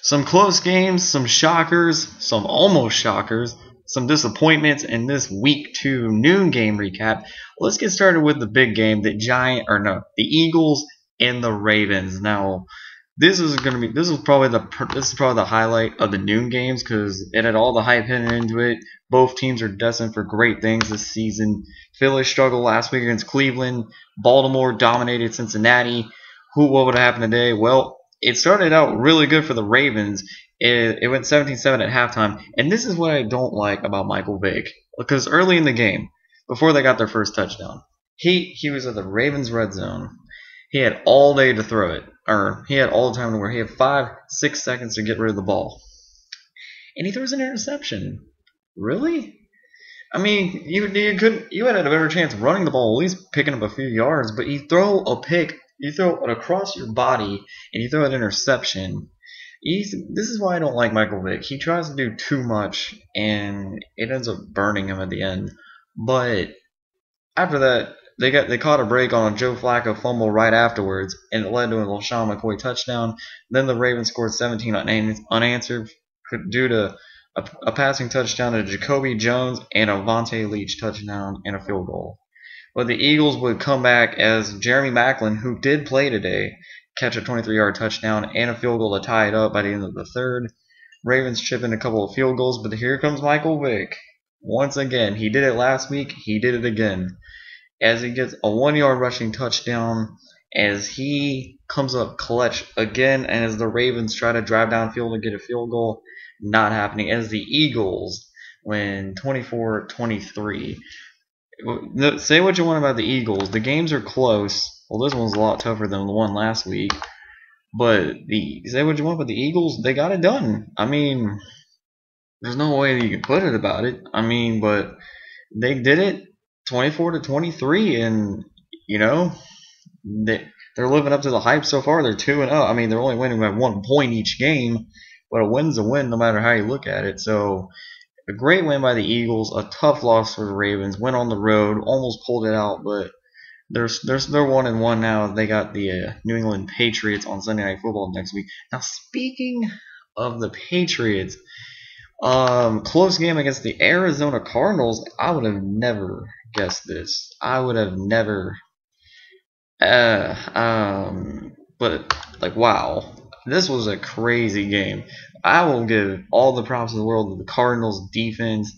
Some close games, some shockers, some almost shockers, some disappointments in this week 2 noon game recap. Let's get started with the big game, the the Eagles and the Ravens. Now, this is probably the highlight of the noon games because it had all the hype hidden into it. Both teams are destined for great things this season. Philly struggled last week against Cleveland. Baltimore dominated Cincinnati. What would have happened today? Well, it started out really good for the Ravens. It went 17-7 at halftime, and this is what I don't like about Michael Vick, because early in the game, before they got their first touchdown, he was at the Ravens red zone. He had all day to throw it, or he had all the time to work. He had 5-6 seconds to get rid of the ball, and he throws an interception. Really? I mean, you had a better chance running the ball, at least picking up a few yards, but you throw a pick. You throw it across your body, and you throw an interception. This is why I don't like Michael Vick. He tries to do too much, and it ends up burning him at the end. But after that, they caught a break on a Joe Flacco fumble right afterwards, and it led to a LaShawn McCoy touchdown. Then the Ravens scored 17 unanswered due to a passing touchdown to Jacoby Jones and a Vontae Leach touchdown and a field goal. But the Eagles would come back as Jeremy Maclin, who did play today, catch a 23-yard touchdown and a field goal to tie it up by the end of the third. Ravens chip in a couple of field goals, but here comes Michael Vick. Once again, he did it last week, he did it again. As he gets a 1-yard rushing touchdown, as he comes up clutch again, and as the Ravens try to drive downfield and get a field goal, not happening. As the Eagles win 24-23. Say what you want about the Eagles. The games are close. Well, this one's a lot tougher than the one last week. But say what you want about the Eagles, they got it done. I mean, there's no way that you can put it about it. I mean, but they did it 24-23, and they're living up to the hype so far. They're 2-0. I mean, they're only winning by 1 point each game, but a win's a win no matter how you look at it. So a great win by the Eagles, a tough loss for the Ravens. Went on the road, almost pulled it out, but they're 1-1 now. They got the New England Patriots on Sunday Night Football next week. Now, speaking of the Patriots, close game against the Arizona Cardinals. I would have never guessed this. I would have never. But wow, this was a crazy game. I will give all the props in the world to the Cardinals defense.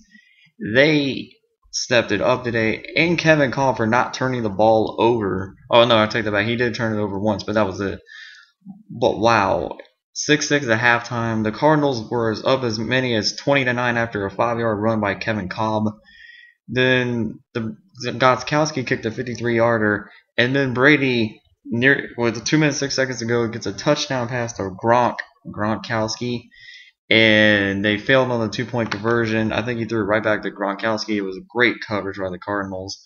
They stepped it up today, and Kevin Cobb for not turning the ball over. Oh no, I take that back. He did turn it over once, but that was it. But wow, 6-6 at halftime. The Cardinals were up as many as 20-9 after a 5-yard run by Kevin Cobb. Then the Gostkowski kicked a 53-yarder, and then Brady, with 2 minutes 6 seconds to go, gets a touchdown pass to Gronkowski, and they failed on the 2-point conversion. I think he threw it right back to Gronkowski. It was a great coverage by the Cardinals.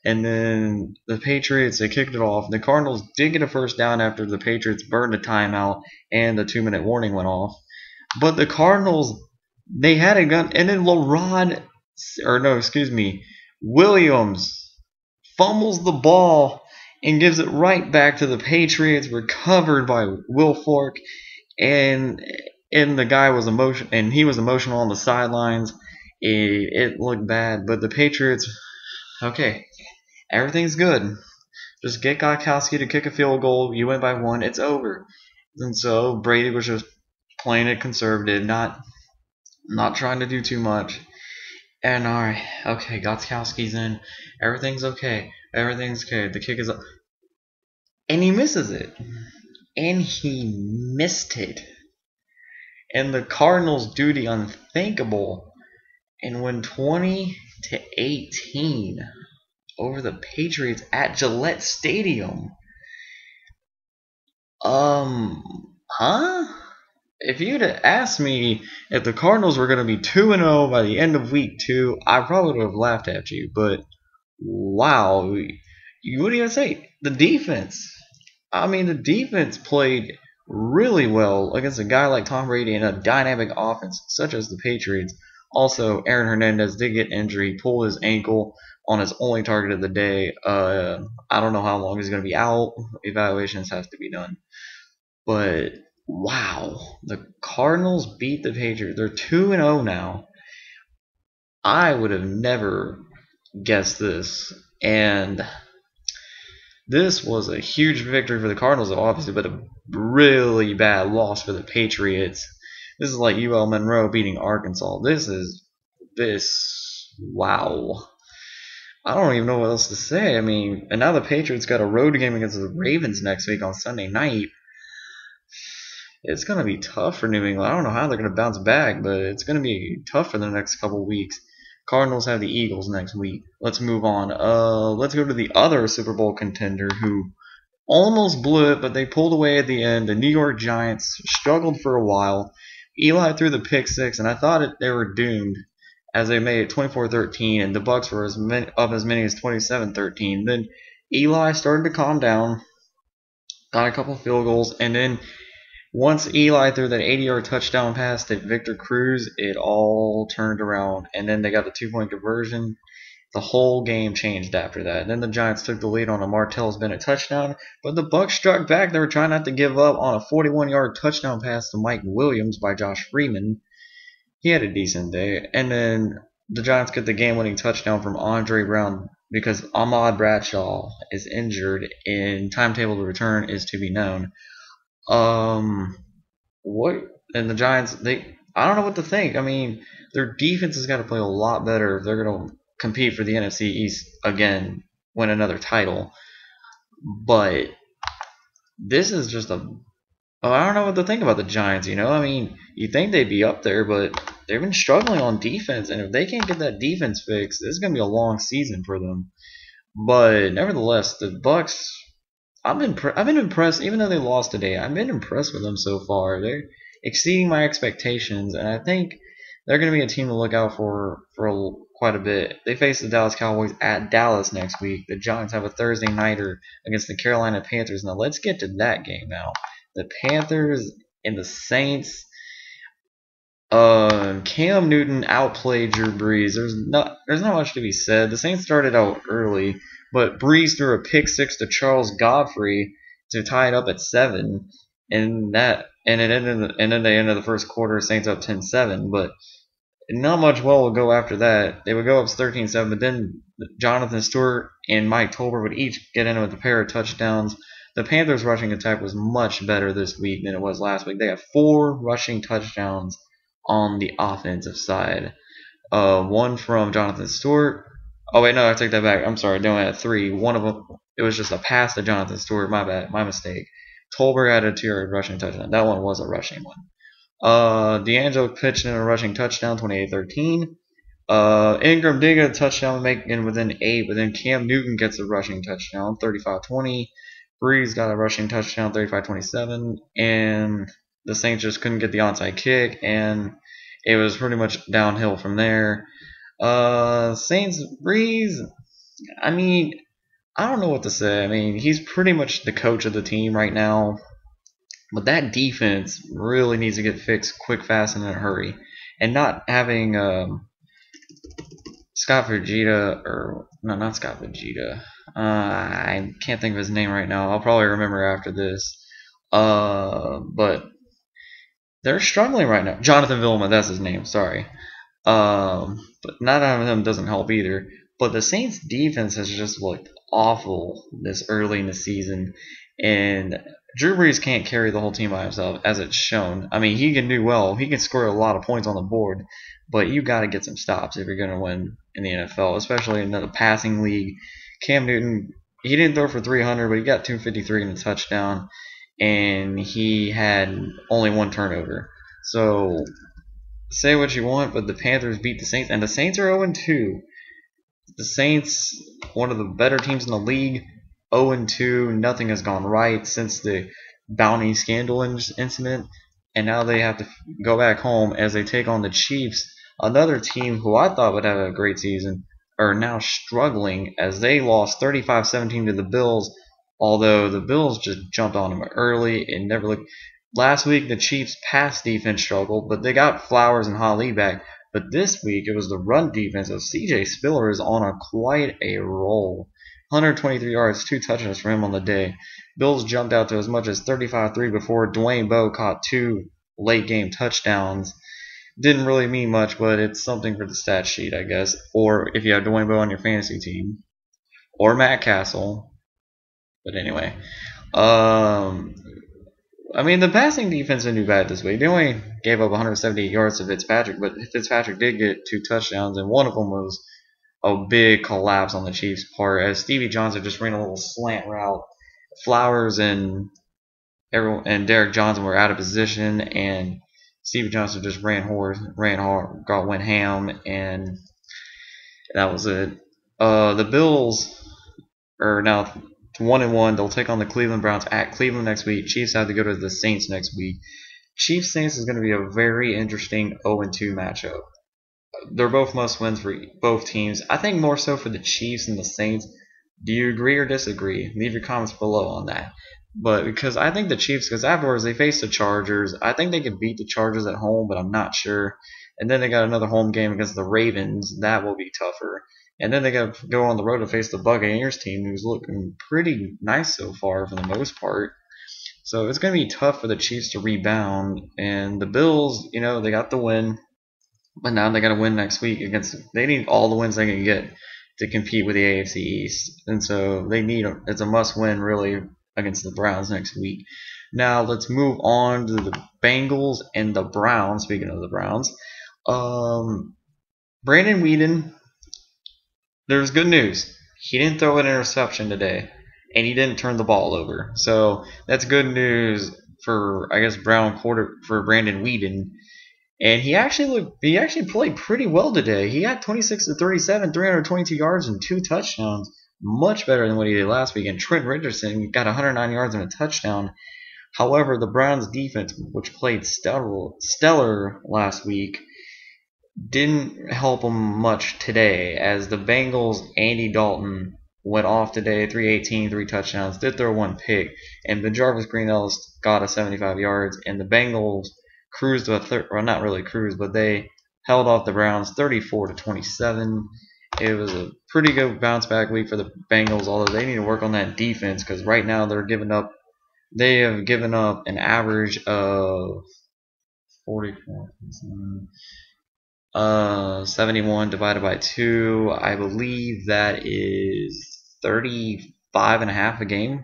And then the Patriots, they kicked it off. The Cardinals did get a first down after the Patriots burned a timeout and the 2-minute warning went off. But the Cardinals, they had a gun, and then Williams fumbles the ball and gives it right back to the Patriots, recovered by Will Fork, and the guy was emotional on the sidelines. It looked bad, but the Patriots, okay, everything's good. Just get Gostkowski to kick a field goal. You win by 1, it's over. And so Brady was just playing it conservative, not trying to do too much. And alright, okay, Gostkowski's in. Everything's okay. The kick is up. And he misses it. And he missed it. And the Cardinals do the unthinkable and win 20-18 over the Patriots at Gillette Stadium. If you'd have asked me if the Cardinals were going to be 2-0 by the end of week 2, I probably would have laughed at you. But wow, what do you say? The defense. I mean, the defense played really well against a guy like Tom Brady in a dynamic offense such as the Patriots. Also, Aaron Hernandez did get injured. He pulled his ankle on his only target of the day. I don't know how long he's going to be out. Evaluations have to be done. But Wow, the Cardinals beat the Patriots. They're 2-0 now. I would have never guessed this. And this was a huge victory for the Cardinals, obviously, but a really bad loss for the Patriots. This is like UL Monroe beating Arkansas. Wow. I don't even know what else to say. I mean, and now the Patriots got a road game against the Ravens next week on Sunday night. It's going to be tough for New England. I don't know how they're going to bounce back, but it's going to be tough for the next couple of weeks. Cardinals have the Eagles next week. Let's move on. Let's go to the other Super Bowl contender who almost blew it, but they pulled away at the end. The New York Giants struggled for a while. Eli threw the pick six, and I thought they were doomed as they made it 24-13, and the Bucs were up as many as 27-13. Then Eli started to calm down, got a couple field goals, and then once Eli threw that 80-yard touchdown pass to Victor Cruz, it all turned around, and then they got the 2-point conversion. The whole game changed after that. And then the Giants took the lead on a Martellus Bennett touchdown, but the Bucs struck back. They were trying not to give up on a 41-yard touchdown pass to Mike Williams by Josh Freeman. He had a decent day. And then the Giants get the game-winning touchdown from Andre Brown because Ahmad Bradshaw is injured and timetable to return is to be known. What? And the Giants, I don't know what to think. I mean, their defense has got to play a lot better if they're going to compete for the NFC East again, win another title. But this is just I don't know what to think about the Giants, you know? I mean, you think they'd be up there, but they've been struggling on defense, and if they can't get that defense fixed, this is going to be a long season for them. But nevertheless, the Bucs, I've been impressed, even though they lost today. I've been impressed with them so far. They're exceeding my expectations, and I think they're going to be a team to look out for quite a bit. They face the Dallas Cowboys at Dallas next week. The Giants have a Thursday nighter against the Carolina Panthers. Now let's get to that game now. The Panthers and the Saints. Cam Newton outplayed Drew Brees. There's not much to be said. The Saints started out early, but Brees threw a pick six to Charles Godfrey to tie it up at 7, and then they ended the first quarter, Saints up 10-7. But not much well would go after that. They would go up 13-7, but then Jonathan Stewart and Mike Tolbert would each get in with a pair of touchdowns. The Panthers' rushing attack was much better this week than it was last week. They had 4 rushing touchdowns on the offensive side. One from Jonathan Stewart. Oh, wait, no, I take that back. I'm sorry. They only had 3. One of them, it was just a pass to Jonathan Stewart. My bad. My mistake. Tolbert had a 2-yard rushing touchdown. That one was a rushing one. D'Angelo pitched in a rushing touchdown, 28-13. Ingram did get a touchdown, making within 8, but then Cam Newton gets a rushing touchdown, 35-20. Brees got a rushing touchdown, 35-27, and the Saints just couldn't get the onside kick, and it was pretty much downhill from there. Saints, Brees, I mean, I don't know what to say. I mean, he's pretty much the coach of the team right now, but that defense really needs to get fixed quick, fast, and in a hurry. And not having Scott Fujita, or no, not Scott Fujita. I can't think of his name right now. I'll probably remember after this. But they're struggling right now. Jonathan Vilma, that's his name. Sorry. But not having him doesn't help either. But the Saints' defense has just looked awful this early in the season, and Drew Brees can't carry the whole team by himself, as it's shown. I mean, he can do well. He can score a lot of points on the board, but you got to get some stops if you're going to win in the NFL, especially in the passing league. Cam Newton, he didn't throw for 300, but he got 253 in a touchdown, and he had only 1 turnover. So, say what you want, but the Panthers beat the Saints, and the Saints are 0-2. The Saints, one of the better teams in the league, 0-2. Nothing has gone right since the bounty scandal incident, and now they have to go back home as they take on the Chiefs, another team who I thought would have a great season, are now struggling as they lost 35-17 to the Bills, although the Bills just jumped on them early and never looked. Last week, the Chiefs' pass defense struggled, but they got Flowers and Holly back. But this week, it was the run defense of C.J. Spiller is on quite a roll. 123 yards, 2 touchdowns for him on the day. Bills jumped out to as much as 35-3 before Dwayne Bowe caught 2 late game touchdowns. Didn't really mean much, but it's something for the stat sheet, I guess. Or if you have Dwayne Bowe on your fantasy team, or Matt Castle. But anyway, I mean, the passing defense didn't do bad this week. They only gave up 178 yards to Fitzpatrick, but Fitzpatrick did get 2 touchdowns, and one of them was a big collapse on the Chiefs' part as Stevie Johnson just ran a little slant route. Flowers and Derek Johnson were out of position, and Stevie Johnson just ran hard, went ham, and that was it. The Bills are now 1-1. They'll take on the Cleveland Browns at Cleveland next week. Chiefs have to go to the Saints next week. Chiefs Saints is going to be a very interesting 0-2 matchup. They're both must wins for both teams. I think more so for the Chiefs and the Saints. Do you agree or disagree? Leave your comments below on that. But because I think the Chiefs, because afterwards they face the Chargers, I think they can beat the Chargers at home, but I'm not sure. And then they got another home game against the Ravens. That will be tougher. And then they got to go on the road to face the Buccaneers team, who's looking pretty nice so far for the most part. So it's going to be tough for the Chiefs to rebound. And the Bills, you know, they got the win. But now they got to win next week against. They need all the wins they can get to compete with the AFC East, and so it's a must-win really against the Browns next week. Now let's move on to the Bengals and the Browns. Speaking of the Browns, Brandon Weeden. There's good news. He didn't throw an interception today, and he didn't turn the ball over. So that's good news for for Brandon Weeden. And he actually played pretty well today. He had 26 to 37, 322 yards and 2 touchdowns, much better than what he did last week. And Trent Richardson got 109 yards and a touchdown. However, the Browns defense, which played stellar last week, didn't help them much today, as the Bengals' Andy Dalton went off today, 318, 3 touchdowns, did throw 1 pick, and Jarvis Green-Ellis got a 75 yards, and the Bengals cruised to not really cruised, but they held off the Browns 34 to 27. It was a pretty good bounce back week for the Bengals, although they need to work on that defense because right now they have given up an average of 71 divided by 2. I believe that is 35.5 a game.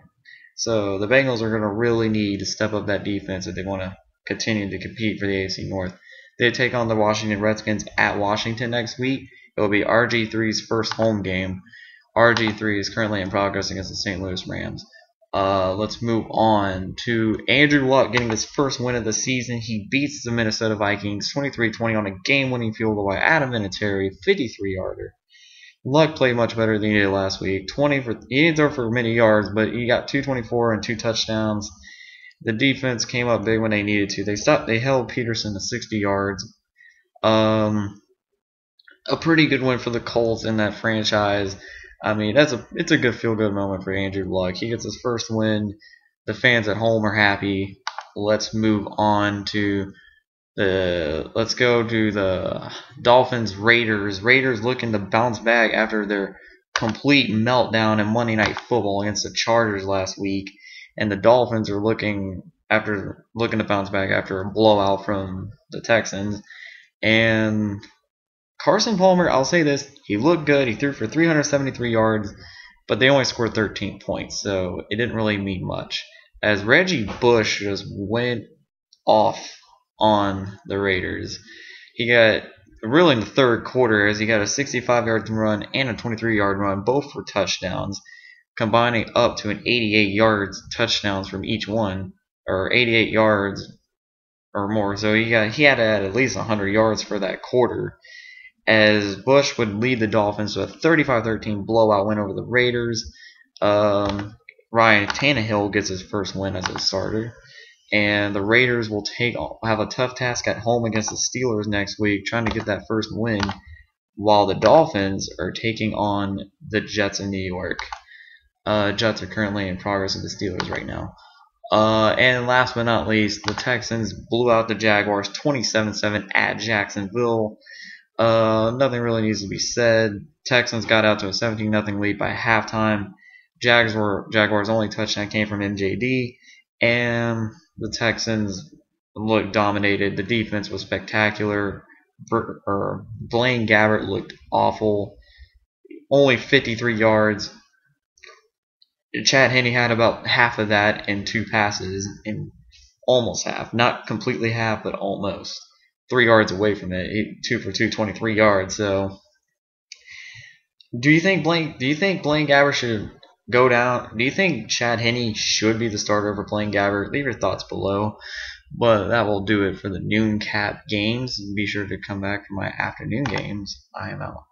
So the Bengals are going to really need to step up that defense if they want to continue to compete for the AFC North. They take on the Washington Redskins at Washington next week. It will be RG3's first home game. RG3 is currently in progress against the St. Louis Rams. Let's move on to Andrew Luck getting his first win of the season. He beats the Minnesota Vikings 23-20 on a game-winning field goal by Adam Vinatieri, 53-yarder. Luck played much better than he did last week. He didn't throw for many yards, but he got 224 and 2 touchdowns. The defense came up big when they needed to. They held Peterson to 60 yards. A pretty good win for the Colts in that franchise. I mean, it's a good feel-good moment for Andrew Luck. He gets his first win. The fans at home are happy. Let's move on to let's go to the Dolphins Raiders. Raiders looking to bounce back after their complete meltdown in Monday Night Football against the Chargers last week. And the Dolphins are looking to bounce back after a blowout from the Texans. And Carson Palmer, I'll say this, he looked good. He threw for 373 yards, but they only scored 13 points, so it didn't really mean much. As Reggie Bush just went off on the Raiders. He got really in the third quarter as he got a 65-yard run and a 23-yard run, both for touchdowns, combining up to an 88 yards touchdowns from each one, or 88 yards or more. So he had to add at least 100 yards for that quarter, as Bush would lead the Dolphins to a 35-13 blowout win over the Raiders. Ryan Tannehill gets his first win as a starter, and the Raiders will have a tough task at home against the Steelers next week, trying to get that first win, while the Dolphins are taking on the Jets in New York. Jets are currently in progress with the Steelers right now. And last but not least, the Texans blew out the Jaguars 27-7 at Jacksonville. Nothing really needs to be said. Texans got out to a 17-0 lead by halftime. Jaguars' only touchdown came from MJD, and the Texans looked dominated. The defense was spectacular. Blaine Gabbert looked awful. Only 53 yards. Chad Henne had about half of that in 2 passes, and almost half, not completely half, but almost 3 yards away from it. 2 for 2, 23 yards. So, do you think Blaine Gabbert should go down? Do you think Chad Henne should be the starter over Blaine Gabbert? Leave your thoughts below. But that will do it for the noon cap games. Be sure to come back for my afternoon games. I am out.